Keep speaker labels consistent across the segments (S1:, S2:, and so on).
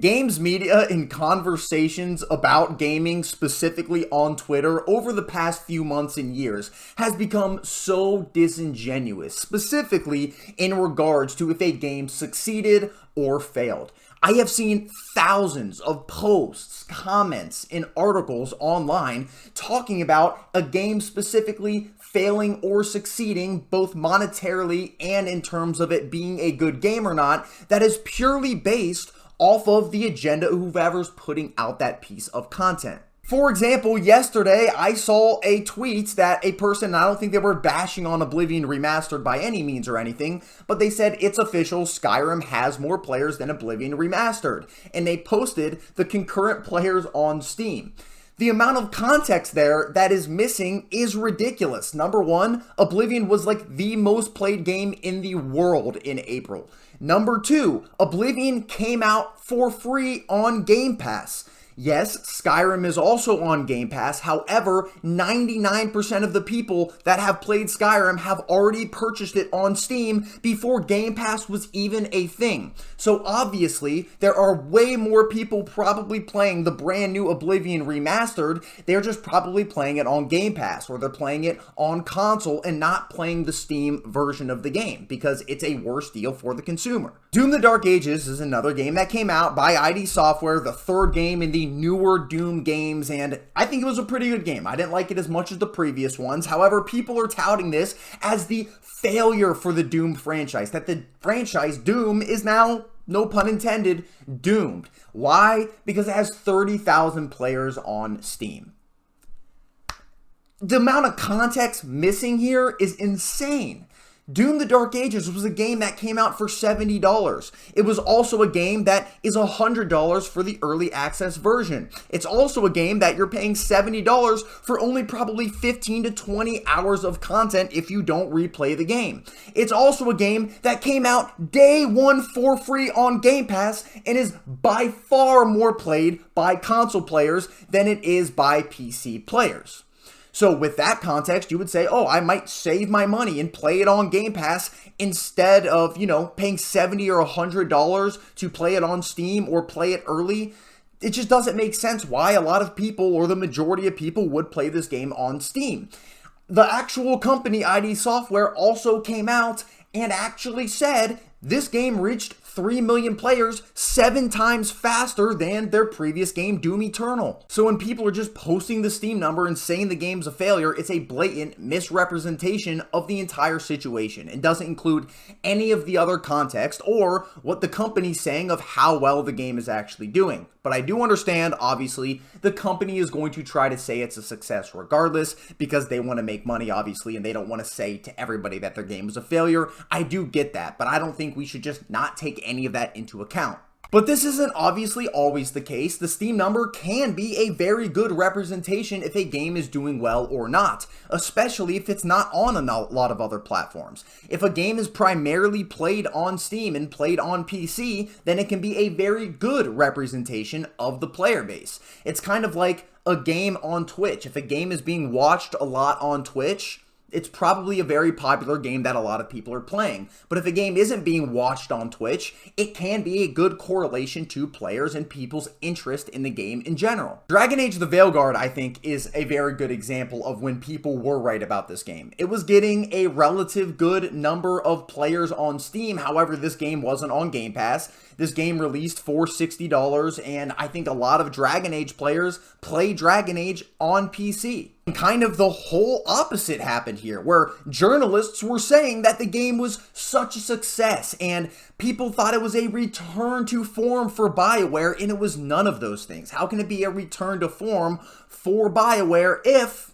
S1: Games media and conversations about gaming, specifically on Twitter, over the past few months and years has become so disingenuous, specifically in regards to if a game succeeded or failed. I have seen thousands of posts, comments, and articles online talking about a game specifically failing or succeeding, both monetarily and in terms of it being a good game or not, that is purely based off of the agenda of whoever's putting out that piece of content. For example, yesterday I saw a tweet that a person, I don't think they were bashing on Oblivion Remastered by any means or anything, but they said it's official, Skyrim has more players than Oblivion Remastered, and they posted the concurrent players on Steam. The amount of context there that is missing is ridiculous. Number one, Oblivion was like the most played game in the world in April. Number two, Oblivion came out for free on Game Pass. Yes, Skyrim is also on Game Pass. However, 99% of the people that have played Skyrim have already purchased it on Steam before Game Pass was even a thing. So obviously, there are way more people probably playing the brand new Oblivion Remastered. They're just probably playing it on Game Pass, or they're playing it on console and not playing the Steam version of the game because it's a worse deal for the consumer. Doom: The Dark Ages is another game that came out by ID Software, the third game in the newer Doom games, and I think it was a pretty good game. I didn't like it as much as the previous ones. However, people are touting this as the failure for the Doom franchise, that the franchise Doom is now, no pun intended, doomed. Why? Because it has 30,000 players on Steam. The amount of context missing here is insane. Doom: The Dark Ages was a game that came out for $70. It was also a game that is $100 for the early access version. It's also a game that you're paying $70 for only probably 15 to 20 hours of content if you don't replay the game. It's also a game that came out day one for free on Game Pass and is by far more played by console players than it is by PC players. So with that context, you would say, oh, I might save my money and play it on Game Pass instead of, paying $70 or $100 to play it on Steam or play it early. It just doesn't make sense why a lot of people, or the majority of people, would play this game on Steam. The actual company, ID Software, also came out and actually said this game reached 3 million players 7 times faster than their previous game, Doom Eternal. So when people are just posting the Steam number and saying the game's a failure, it's a blatant misrepresentation of the entire situation and doesn't include any of the other context or what the company's saying of how well the game is actually doing. But I do understand, obviously, the company is going to try to say it's a success regardless because they want to make money, obviously, and they don't want to say to everybody that their game was a failure. I do get that, but I don't think we should just not take any of that into account. But this isn't obviously always the case. The Steam number can be a very good representation if a game is doing well or not, especially if it's not on a lot of other platforms. If a game is primarily played on Steam and played on PC, then it can be a very good representation of the player base. It's kind of like a game on Twitch. If a game is being watched a lot on Twitch, it's probably a very popular game that a lot of people are playing. But if a game isn't being watched on Twitch, it can be a good correlation to players and people's interest in the game in general. Dragon Age the Veilguard, I think, is a very good example of when people were right about this game. It was getting a relative good number of players on Steam. However, this game wasn't on Game Pass. This game released for $60, and I think a lot of Dragon Age players play Dragon Age on PC. And kind of the whole opposite happened here, where journalists were saying that the game was such a success, and people thought it was a return to form for BioWare, and it was none of those things. How can it be a return to form for BioWare if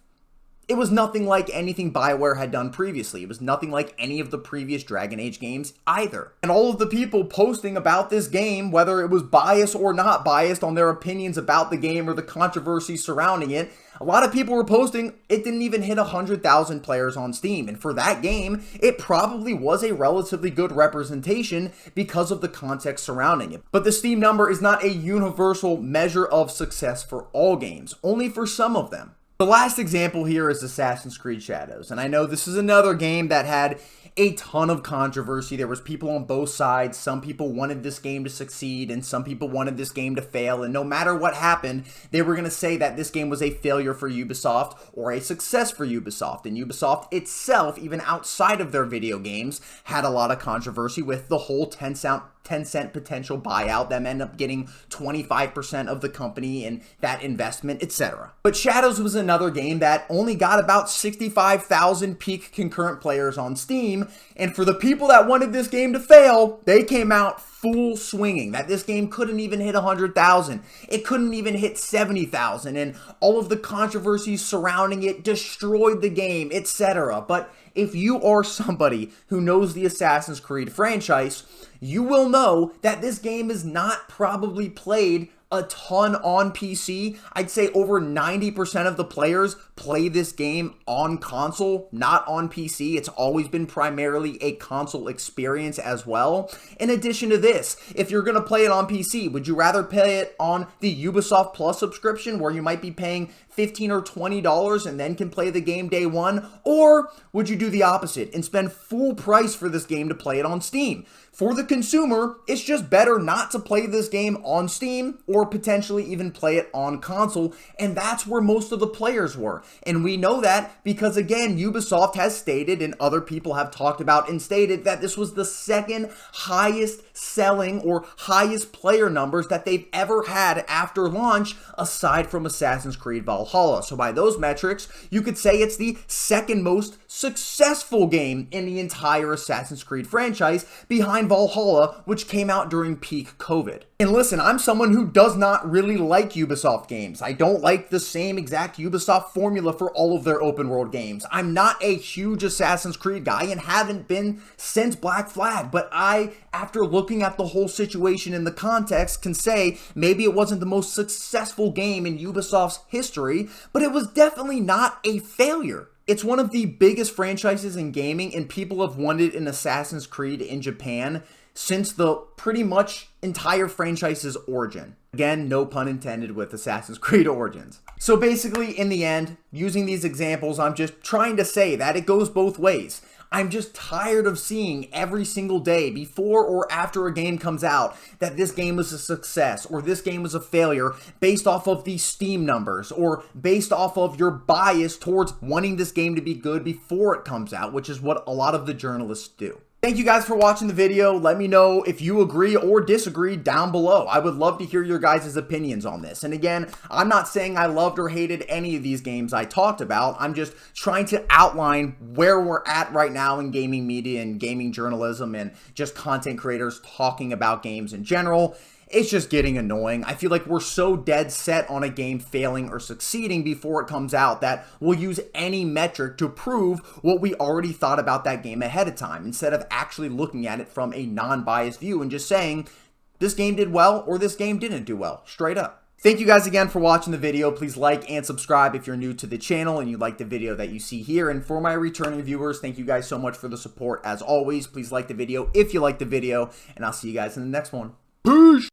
S1: it was nothing like anything BioWare had done previously? It was nothing like any of the previous Dragon Age games either. And all of the people posting about this game, whether it was biased or not biased on their opinions about the game or the controversy surrounding it, a lot of people were posting it didn't even hit 100,000 players on Steam. And for that game, it probably was a relatively good representation because of the context surrounding it. But the Steam number is not a universal measure of success for all games, only for some of them. The last example here is Assassin's Creed Shadows, and I know this is another game that had a ton of controversy. There was people on both sides. Some people wanted this game to succeed and some people wanted this game to fail. And no matter what happened, they were going to say that this game was a failure for Ubisoft or a success for Ubisoft. And Ubisoft itself, even outside of their video games, had a lot of controversy with the whole 10-cent potential buyout, them end up getting 25% of the company and that investment, etc. But Shadows was another game that only got about 65,000 peak concurrent players on Steam, and for the people that wanted this game to fail, they came out full swinging, that this game couldn't even hit 100,000. It couldn't even hit 70,000, and all of the controversies surrounding it destroyed the game, etc. But if you are somebody who knows the Assassin's Creed franchise, you will know that this game is not probably played a ton on PC. I'd say over 90% of the players play this game on console, not on PC. It's always been primarily a console experience as well. In addition to this, if you're going to play it on PC, would you rather play it on the Ubisoft Plus subscription where you might be paying $15 or $20 and then can play the game day one? Or would you do the opposite and spend full price for this game to play it on Steam? For the consumer, it's just better not to play this game on Steam or potentially even play it on console, and that's where most of the players were. And we know that because, again, Ubisoft has stated, and other people have talked about and stated, that this was the second highest selling or highest player numbers that they've ever had after launch, aside from Assassin's Creed Valhalla. So by those metrics, you could say it's the second most successful game in the entire Assassin's Creed franchise, behind Valhalla, which came out during peak COVID. And listen, I'm someone who does not really like Ubisoft games. I don't like the same exact Ubisoft formula for all of their open world games. I'm not a huge Assassin's Creed guy and haven't been since Black Flag, but I, after looking at the whole situation in the context, can say maybe it wasn't the most successful game in Ubisoft's history, but it was definitely not a failure. It's one of the biggest franchises in gaming, and people have wanted an Assassin's Creed in Japan since the pretty much entire franchise's origin. Again, no pun intended with Assassin's Creed Origins. So basically, in the end, using these examples, I'm just trying to say that it goes both ways. I'm just tired of seeing every single day, before or after a game comes out, that this game was a success or this game was a failure based off of the Steam numbers or based off of your bias towards wanting this game to be good before it comes out, which is what a lot of the journalists do. Thank you guys for watching the video. Let me know if you agree or disagree down below. I would love to hear your guys' opinions on this. And again, I'm not saying I loved or hated any of these games I talked about. I'm just trying to outline where we're at right now in gaming media and gaming journalism and just content creators talking about games in general. It's just getting annoying. I feel like we're so dead set on a game failing or succeeding before it comes out that we'll use any metric to prove what we already thought about that game ahead of time, instead of actually looking at it from a non-biased view and just saying, this game did well or this game didn't do well, straight up. Thank you guys again for watching the video. Please like and subscribe if you're new to the channel and you like the video that you see here. And for my returning viewers, thank you guys so much for the support. As always, please like the video if you like the video, and I'll see you guys in the next one.